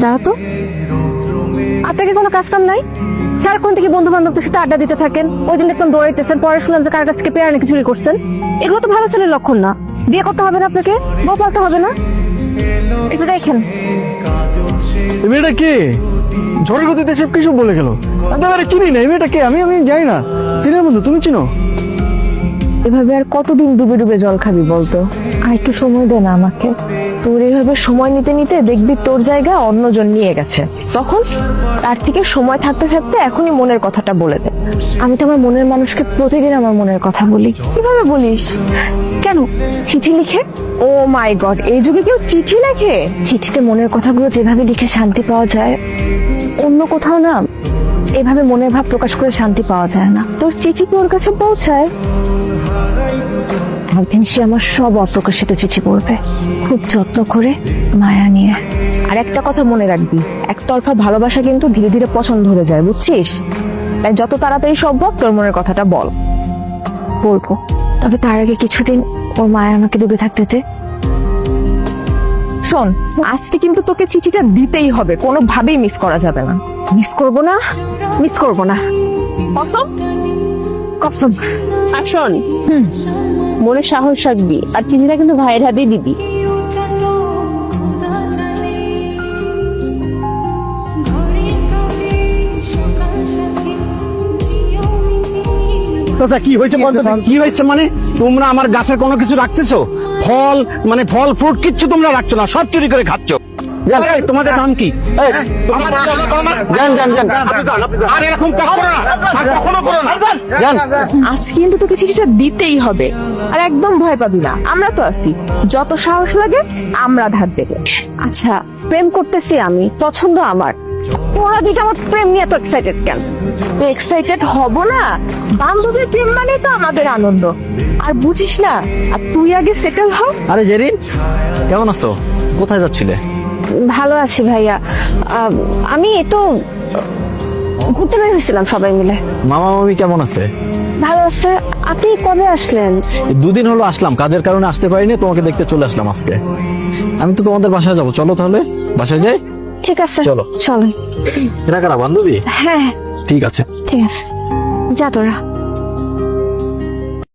দাঁড়া তো, আপনাকে কোনো কাজ কাম নাই? সারাক্ষণ থেকে বন্ধু বান্ধবদের সাথে আড্ডা দিতে থাকেন, ওই দিন দেখলাম দৌড়াইতেছেন, পরে শুনলাম যে কার কাছ থেকে পেয়ারা নাকি চুরি করছেন। এগুলো তো ভালো ছেলের লক্ষণ না। বিয়ে করতে হবে না আপনাকে, বউ পালতে হবে না। একটু দেখেন এই মেয়েটা কে? ঝড়ের গতিতে সব কিছু বলে গেল। আমি চিনি না এই মেয়েটা কে, আমি জানি না। সিনিয়র বন্ধু, তুমি চিনো? এভাবে আর কতদিন ডুবে ডুবে জল খাবি বলতো? আর একটু সময় দে না আমাকে। তোর এইভাবে সময় নিতে নিতে দেখবি তোর জায়গা অন্যজন নিয়ে গেছে, তখন তার থেকে সময় থাকতে থাকতে এখনই মনের কথাটা বলে দে। আমি তো আমার মনের মানুষকে প্রতিদিন আমার মনের কথা বলি। কিভাবে বলিস? কেন, চিঠি লিখে? ও মাই গড, এই যুগে কেউ চিঠি লেখে? চিঠিতে মনের কথাগুলো যেভাবে লিখে শান্তি পাওয়া যায়, অন্য কোথাও না এভাবে মনের ভাব প্রকাশ করে শান্তি পাওয়া যায় না। তোর চিঠি তোর কাছে পৌঁছায়, একদিন সে আমার সব অপ্রকাশিত চিঠি পড়বে, খুব যত্ন করে, মায়া নিয়ে। আর একটা কথা মনে রাখবি, একতরফা ভালোবাসা কিন্তু ধীরে ধীরে পছন্দ ধরে যায়, বুঝছিস? তাই যত তাড়াতাড়ি সম্ভব তোর মনের কথাটা বল। বলবো, তবে তার আগে কিছুদিন ওর মায়া আমাকে ডুবে থাকতে দে। শোন, আজকে কিন্তু তোকে চিঠিটা দিতেই হবে, কোনোভাবেই মিস করা যাবে না। মিস করব না, মিস করব না, কসম কসম। আর শোন, মনে সাহস রাখবি, আর চিঠিটা কিন্তু ভাইয়ের হাতেই দিবি। কি হয়েছে বলতো? কি হয়েছে মানে? তোমরা আমার গাছের কোনো কিছু রাখতেছো? ফল মানে ফল ফ্রুট কিচ্ছু তোমরা রাখছো না, সব চুরি করে খাচ্ছ। তোমাদের নাম কি? আজকে কিন্তু তোকে চিঠিটা দিতেই হবে, আর একদম ভয় পাবি না, আমরা তো আছি। যত সাহস লাগে আমরা ধার দেবে। আচ্ছা, প্রেম করতেছি আমি, পছন্দ আমার, তোরা দুইটা আমার প্রেম নিয়ে এত এক্সাইটেড কেন? এক্সাইটেড হব না? বান্ধবীর প্রেম মানে তো আমাদের আনন্দ, আর বুঝিস না? আর তুই আগে সেটেল হ। আরে জেরিন, কেমন আছো? কোথায় যাচ্ছিলে? ভালো আছি ভাইয়া। আমি তো ঘুরতে বের হয়েছিলাম সবাই মিলে। মামা মামি কেমন আছে? ভালো আছে। আপনি কবে আসলেন? দুদিন হলো আসলাম, কাজের কারণে আসতে পারিনি, তোমাকে দেখতে চলে আসলাম আজকে। আমি তো তোমাদের বাসায় যাবো, চলো তাহলে বাসায় যাই। ঠিক আছে, চলো। চলেন। এরা কারা, বান্ধবী? হ্যাঁ ঠিক আছে। ঠিক আছে, যা তোরা।